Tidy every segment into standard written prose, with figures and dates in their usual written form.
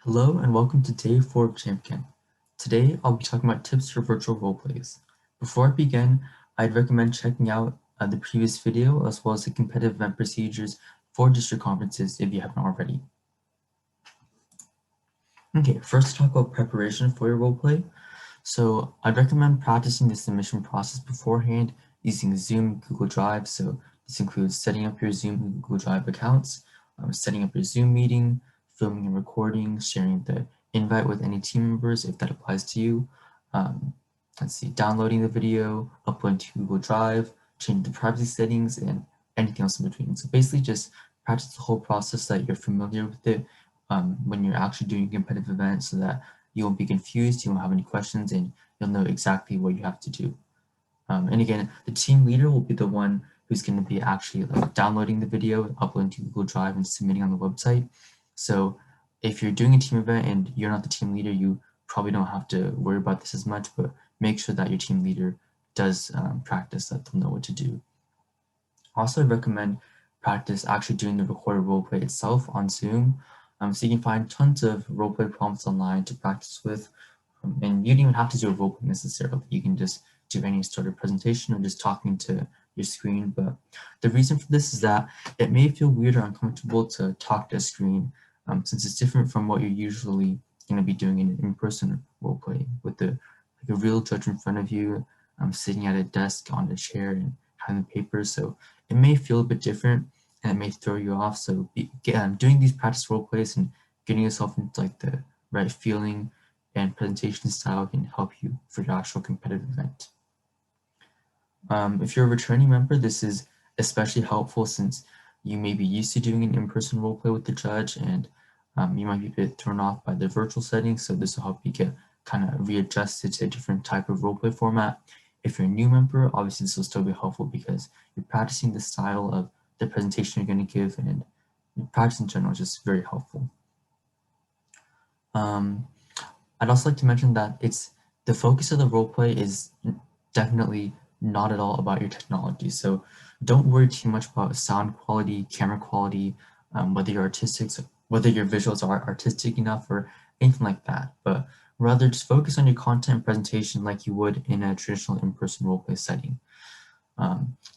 Hello and welcome to day 4 of Champion. Today I'll be talking about tips for virtual roleplays. Before I begin, I'd recommend checking out the previous video as well as the competitive event procedures for district conferences if you haven't already. Okay, first talk about preparation for your roleplay. So I'd recommend practicing the submission process beforehand using Zoom, Google Drive. So this includes setting up your Zoom and Google Drive accounts, setting up your Zoom meeting, filming and recording, sharing the invite with any team members if that applies to you. Let's see, downloading the video, uploading to Google Drive, changing the privacy settings, and anything else in between. So basically just practice the whole process so that you're familiar with it when you're actually doing a competitive event so that you won't be confused, you won't have any questions, and you'll know exactly what you have to do. And again, the team leader will be the one who's going to be actually downloading the video, uploading to Google Drive, and submitting on the website. So if you're doing a team event and you're not the team leader, you probably don't have to worry about this as much, but make sure that your team leader does practice, that they'll know what to do. Also, I recommend practice actually doing the recorded roleplay itself on Zoom. So you can find tons of roleplay prompts online to practice with. And you don't even have to do a roleplay necessarily. You can just do any sort of presentation or just talking to your screen. But the reason for this is that it may feel weird or uncomfortable to talk to a screen since it's different from what you're usually going to be doing in an in-person roleplay with a real judge in front of you, sitting at a desk on a chair and having the papers. So it may feel a bit different and it may throw you off. So doing these practice role plays and getting yourself into like the right feeling and presentation style can help you for your actual competitive event. If you're a returning member, this is especially helpful since you may be used to doing an in-person role play with the judge and you might be a bit thrown off by the virtual setting. So this will help you get kind of readjusted to a different type of role play format. If you're a new member, obviously this will still be helpful because you're practicing the style of the presentation you're going to give, and practice in general is just very helpful. I'd also like to mention that the focus of the role play is definitely not at all about your technology. So don't worry too much about sound quality, camera quality, whether your visuals are artistic enough or anything like that. But rather just focus on your content and presentation like you would in a traditional in-person roleplay setting.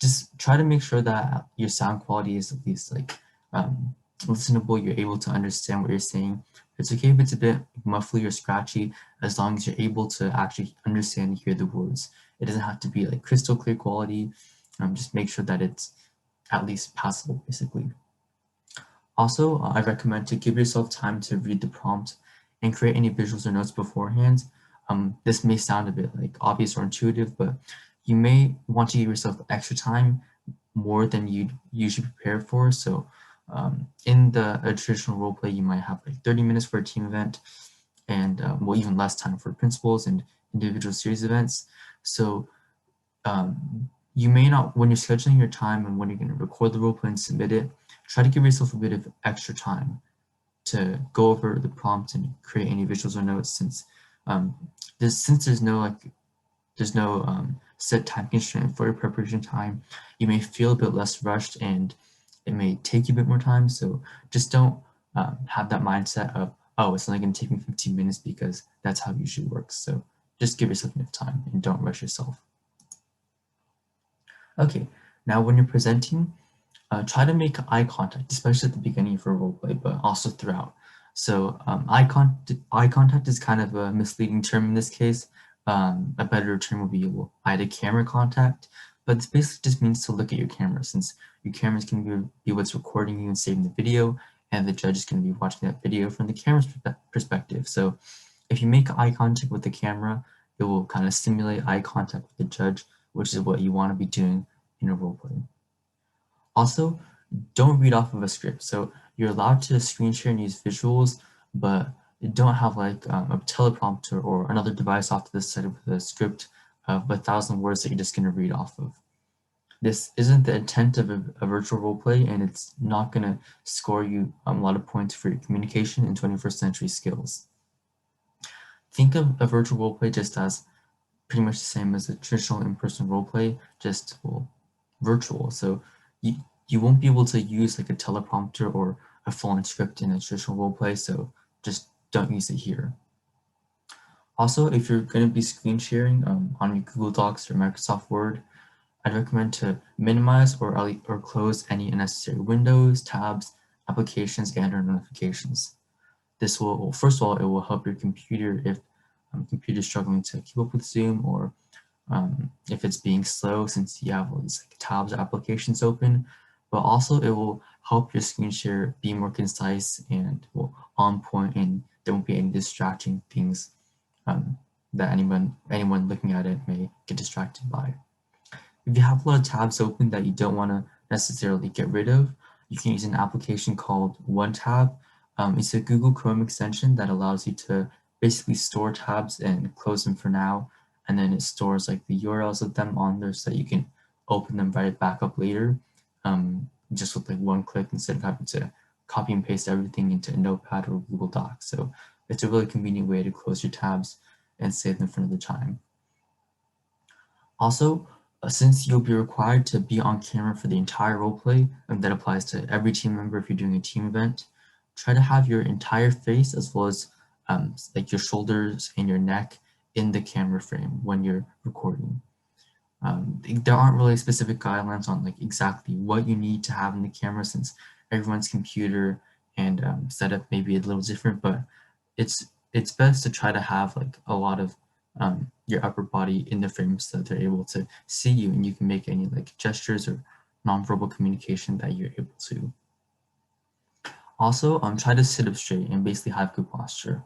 Just try to make sure that your sound quality is at least like listenable, you're able to understand what you're saying. It's okay if it's a bit muffly or scratchy, as long as you're able to actually understand and hear the words. It doesn't have to be like crystal clear quality. Just make sure that it's at least passable, basically. Also, I recommend to give yourself time to read the prompt and create any visuals or notes beforehand. This may sound a bit like obvious or intuitive, but you may want to give yourself extra time, more than you'd usually prepare for. So in a traditional role play, you might have like 30 minutes for a team event and well, even less time for principals and individual series events. So you may not, when you're scheduling your time and when you're going to record the role play and submit it, try to give yourself a bit of extra time to go over the prompt and create any visuals or notes, since there's no set time constraint for your preparation time. You may feel a bit less rushed and it may take you a bit more time. So just don't have that mindset of, oh, it's only going to take me 15 minutes because that's how it usually works. So just give yourself enough time and don't rush yourself. Okay, now when you're presenting, try to make eye contact, especially at the beginning of a role play, but also throughout. So eye contact is kind of a misleading term in this case. A better term would be eye to camera contact, but this basically just means to look at your camera, since your camera is going to be what's recording you and saving the video, and the judge is going to be watching that video from the camera's perspective. So if you make eye contact with the camera, it will kind of stimulate eye contact with the judge, which is what you want to be doing in a role play. Also, don't read off of a script. So you're allowed to screen share and use visuals, but don't have like a teleprompter or another device off to the side with a script of 1,000 words that you're just going to read off of. This isn't the intent of a virtual roleplay, and it's not going to score you a lot of points for your communication and 21st century skills. Think of a virtual roleplay just as pretty much the same as a traditional in-person roleplay, just virtual. So you won't be able to use like a teleprompter or a full-on script in a traditional roleplay. So just don't use it here. Also, if you're going to be screen sharing on your Google Docs or Microsoft Word, I'd recommend to minimize or close any unnecessary windows, tabs, applications, and or notifications. This will, well, first of all, it will help your computer if computer is struggling to keep up with Zoom, or if it's being slow since you have all these like tabs or applications open, but also it will help your screen share be more concise and on point, and there won't be any distracting things that anyone looking at it may get distracted by. If you have a lot of tabs open that you don't want to necessarily get rid of, you can use an application called OneTab. It's a Google Chrome extension that allows you to basically store tabs and close them for now, and then it stores like the URLs of them on there so that you can open them right back up later, just with like one click instead of having to copy and paste everything into a Notepad or Google Docs. So it's a really convenient way to close your tabs and save them for another time. Also, since you'll be required to be on camera for the entire roleplay, and that applies to every team member if you're doing a team event, try to have your entire face as well as like your shoulders and your neck in the camera frame when you're recording. There aren't really specific guidelines on like exactly what you need to have in the camera, since everyone's computer and setup may be a little different, but it's best to try to have like a lot of your upper body in the frame so that they're able to see you and you can make any like gestures or nonverbal communication that you're able to. Also, try to sit up straight and basically have good posture.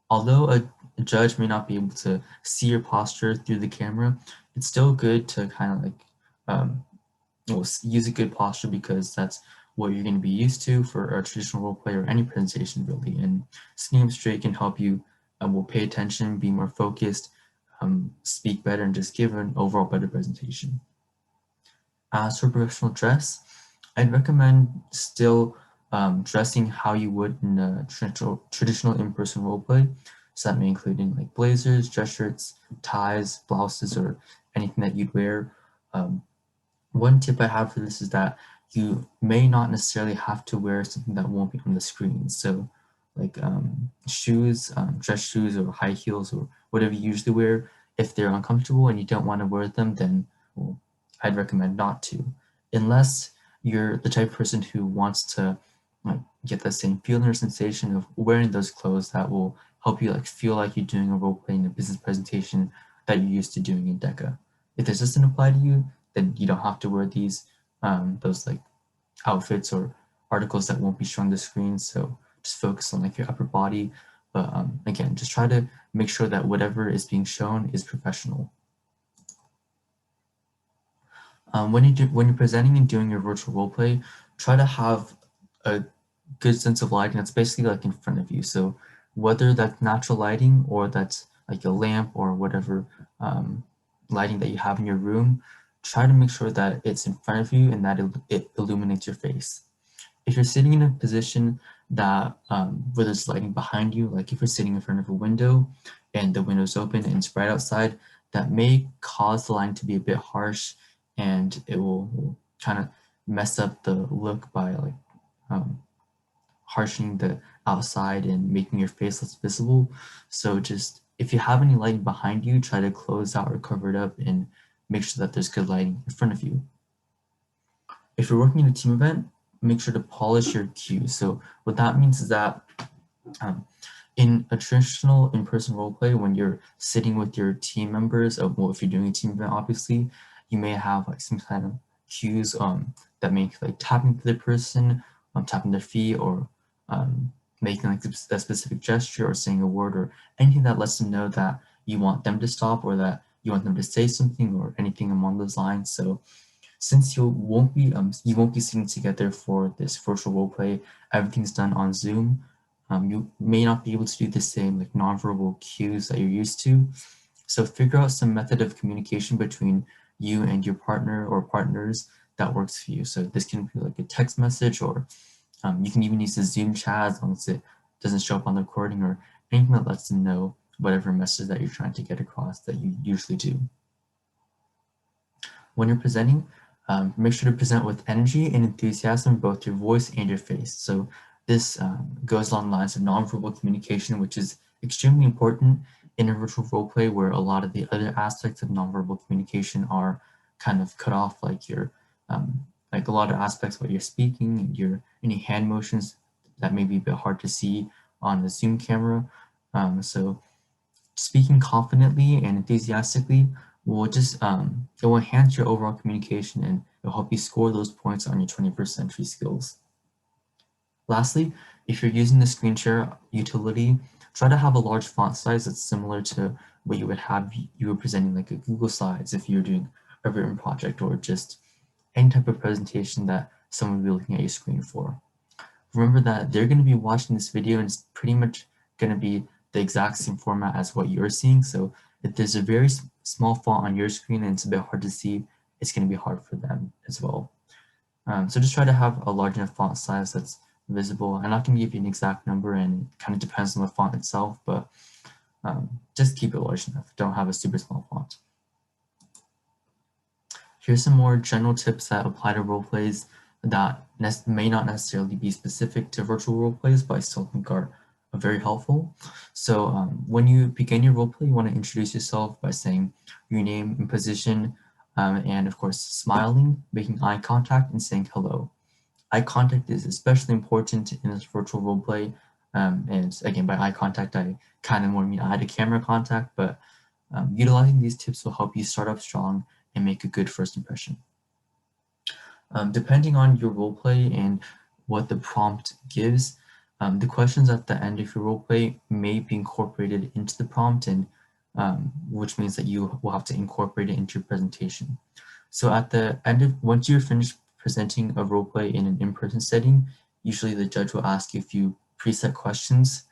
Although a judge may not be able to see your posture through the camera, it's still good to kind of like use a good posture, because that's what you're going to be used to for a traditional role play or any presentation really. And sitting up straight can help you will pay attention, be more focused, speak better, and just give an overall better presentation. As for professional dress, I'd recommend still dressing how you would in a traditional in-person roleplay. So that may include like blazers, dress shirts, ties, blouses, or anything that you'd wear. One tip I have for this is that you may not necessarily have to wear something that won't be on the screen. So like shoes, dress shoes or high heels or whatever you usually wear, if they're uncomfortable and you don't want to wear them, then well, I'd recommend not to, unless you're the type of person who wants to like get the same feeling or sensation of wearing those clothes that will help you like feel like you're doing a role play in a business presentation that you're used to doing in DECA. If this doesn't apply to you, then you don't have to wear these those like outfits or articles that won't be shown on the screen. So just focus on like your upper body, but again, just try to make sure that whatever is being shown is professional. When you're presenting and doing your virtual role play, try to have a good sense of lighting that's basically like in front of you. So whether that's natural lighting or that's like a lamp or whatever lighting that you have in your room, try to make sure that it's in front of you and that it illuminates your face. If you're sitting in a position that where there's lighting behind you, like if you're sitting in front of a window and the window's open and it's bright outside, that may cause the lighting to be a bit harsh, and it will kind of mess up the look by like harshening the outside and making your face less visible. So just if you have any lighting behind you, try to close out or cover it up and make sure that there's good lighting in front of you. If you're working in a team event, make sure to polish your cues. So what that means is that in a traditional in-person role play, when you're sitting with your team members, well, if you're doing a team event, obviously, you may have like some kind of cues that make like tapping to the person, tapping their feet, or making like a specific gesture or saying a word or anything that lets them know that you want them to stop or that you want them to say something or anything along those lines. So since you won't be sitting together for this virtual role play, everything's done on Zoom. You may not be able to do the same like nonverbal cues that you're used to. So figure out some method of communication between you and your partner or partners that works for you. So this can be like a text message, or you can even use the Zoom chat as long as it doesn't show up on the recording, or anything that lets them know whatever message that you're trying to get across that you usually do. When you're presenting, make sure to present with energy and enthusiasm in both your voice and your face. So This goes along the lines of nonverbal communication, which is extremely important in a virtual roleplay where a lot of the other aspects of nonverbal communication are kind of cut off, like like a lot of aspects of what you're speaking and any hand motions that may be a bit hard to see on the Zoom camera. So speaking confidently and enthusiastically will just it will enhance your overall communication and it will help you score those points on your 21st century skills. Lastly, if you're using the screen share utility, try to have a large font size that's similar to what you would have you were presenting like a Google Slides if you're doing a written project or just any type of presentation that someone would be looking at your screen for. Remember that they're going to be watching this video and it's pretty much going to be the exact same format as what you're seeing. So if there's a very small font on your screen and it's a bit hard to see, it's going to be hard for them as well. So just try to have a large enough font size that's visible. I'm not going to give you an exact number and it kind of depends on the font itself, but just keep it large enough. Don't have a super small font. Here's some more general tips that apply to role plays that may not necessarily be specific to virtual role plays, but I still think are very helpful. So when you begin your role play, you want to introduce yourself by saying your name and position, and of course, smiling, making eye contact, and saying hello. Eye contact is especially important in this virtual role play. And again, by eye contact, I kind of more mean eye to camera contact, but utilizing these tips will help you start up strong and make a good first impression. Depending on your role play and what the prompt gives, the questions at the end of your role play may be incorporated into the prompt, and which means that you will have to incorporate it into your presentation. So at the end of, once you're finished presenting a role play in an in-person setting, usually the judge will ask you a few preset questions.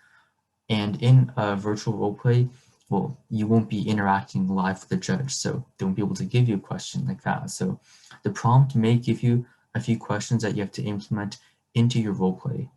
And in a virtual role play, well, you won't be interacting live with the judge, so they won't be able to give you a question like that. So the prompt may give you a few questions that you have to implement into your role play.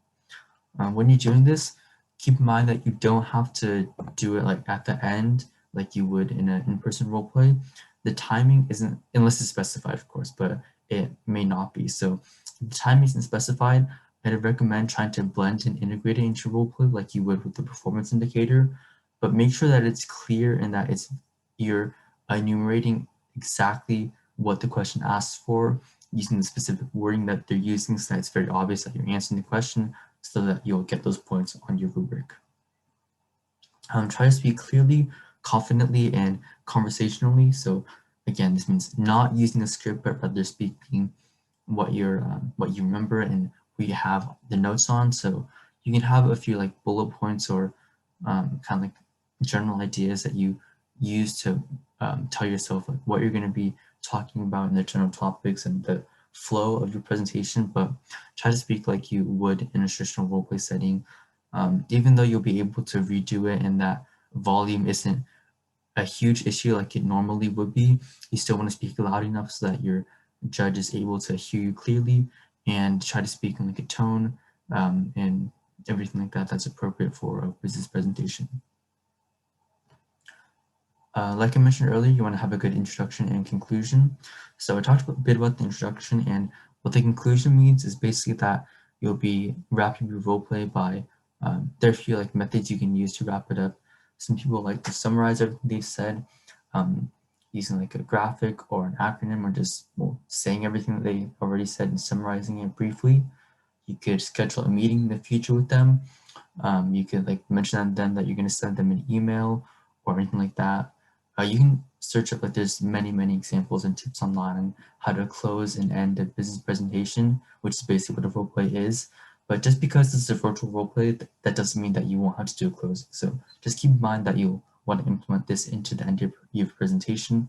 When you're doing this, keep in mind that you don't have to do it like at the end, like you would in an in-person role play. The timing isn't, unless it's specified, of course, but it may not be. So if the timing isn't specified, I'd recommend trying to blend and integrate it into role play like you would with the performance indicator, but make sure that it's clear and that you're enumerating exactly what the question asks for using the specific wording that they're using so that it's very obvious that you're answering the question so that you'll get those points on your rubric. Try to speak clearly, confidently, and conversationally. So again, this means not using a script, but rather speaking what you remember and what you have the notes on. So you can have a few like bullet points or kind of like general ideas that you use to tell yourself like what you're going to be talking about in the general topics and the flow of your presentation, but try to speak like you would in a traditional roleplay setting. Even though you'll be able to redo it and that volume isn't a huge issue like it normally would be, you still want to speak loud enough so that your judge is able to hear you clearly and try to speak in like a tone and everything like that that's appropriate for a business presentation. Like I mentioned earlier, you want to have a good introduction and conclusion. So I talked a bit about the introduction, and what the conclusion means is basically that you'll be wrapping your roleplay by, there are a few like methods you can use to wrap it up. Some people like to summarize everything they've said using like a graphic or an acronym or just saying everything that they already said and summarizing it briefly. You could schedule a meeting in the future with them. You could like mention to them that you're going to send them an email or anything like that. You can search up, like there's many examples and tips online on how to close and end a business presentation, which is basically what a role play is. But just because this is a virtual role play, that doesn't mean that you won't have to do a closing. So just keep in mind that you'll want to implement this into the end of your presentation.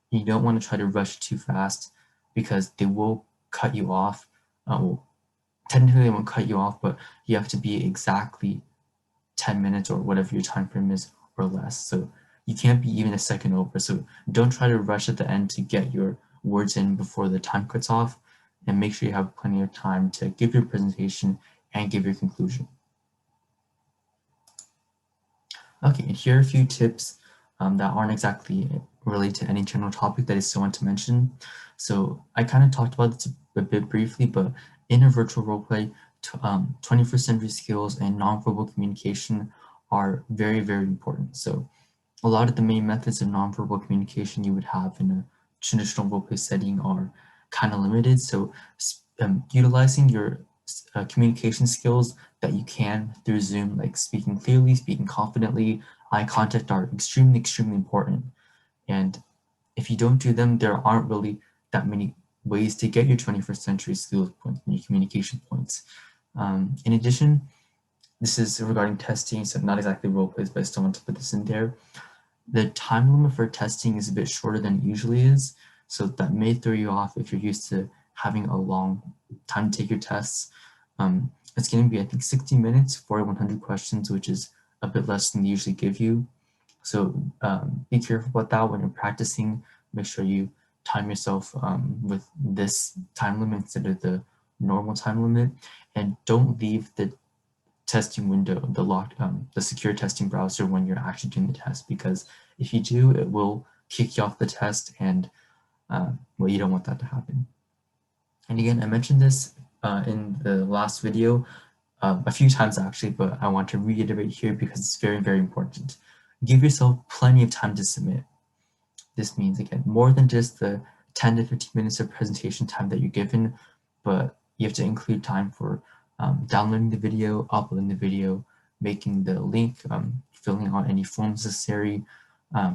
You don't want to try to rush too fast because they will cut you off. Well, technically they won't cut you off, but you have to be exactly 10 minutes or whatever your time frame is or less. So you can't be even a second over. So don't try to rush at the end to get your words in before the time cuts off, and make sure you have plenty of time to give your presentation and give your conclusion. Okay, and here are a few tips that aren't exactly related to any general topic that I still want to mention. So I kind of talked about this a bit briefly, but in a virtual roleplay, 21st century skills and nonverbal communication are very, very important. So a lot of the main methods of nonverbal communication you would have in a traditional roleplay setting are kind of limited. So utilizing your communication skills that you can through Zoom, like speaking clearly, speaking confidently, eye contact, are extremely, extremely important. And if you don't do them, there aren't really that many ways to get your 21st century skills points and your communication points. In addition, this is regarding testing, so not exactly role plays, but I still want to put this in there. The time limit for testing is a bit shorter than it usually is, so that may throw you off if you're used to having a long time to take your tests. It's going to be, I think, 60 minutes for 100 questions, which is a bit less than they usually give you. So be careful about that when you're practicing. Make sure you time yourself with this time limit instead of the normal time limit, and don't leave the testing window, the secure testing browser when you're actually doing the test, because if you do, it will kick you off the test, and well, you don't want that to happen. And again, I mentioned this in the last video a few times actually, but I want to reiterate here because it's very, very important. Give yourself plenty of time to submit. This means, again, more than just the 10 to 15 minutes of presentation time that you're given, but you have to include time for downloading the video, uploading the video, making the link, filling out any forms necessary,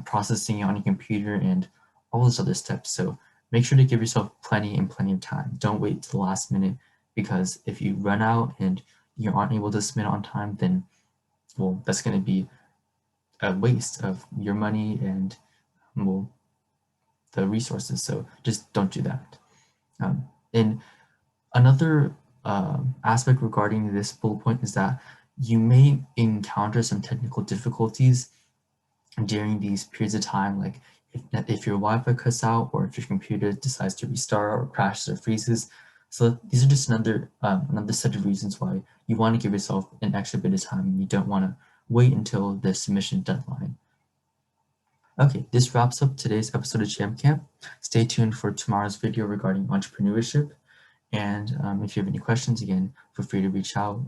processing it on your computer, and all those other steps. So make sure to give yourself plenty of time. Don't wait to the last minute, because if you run out and you aren't able to submit on time, then, well, that's going to be a waste of your money and, well, the resources. So just don't do that. And another aspect regarding this bullet point is that you may encounter some technical difficulties during these periods of time, like if your Wi-Fi cuts out, or if your computer decides to restart or crashes or freezes. So these are just another set of reasons why you want to give yourself an extra bit of time, and you don't want to wait until the submission deadline. Okay, this wraps up today's episode of Jam Camp. Stay tuned for tomorrow's video regarding entrepreneurship. And if you have any questions, again, feel free to reach out.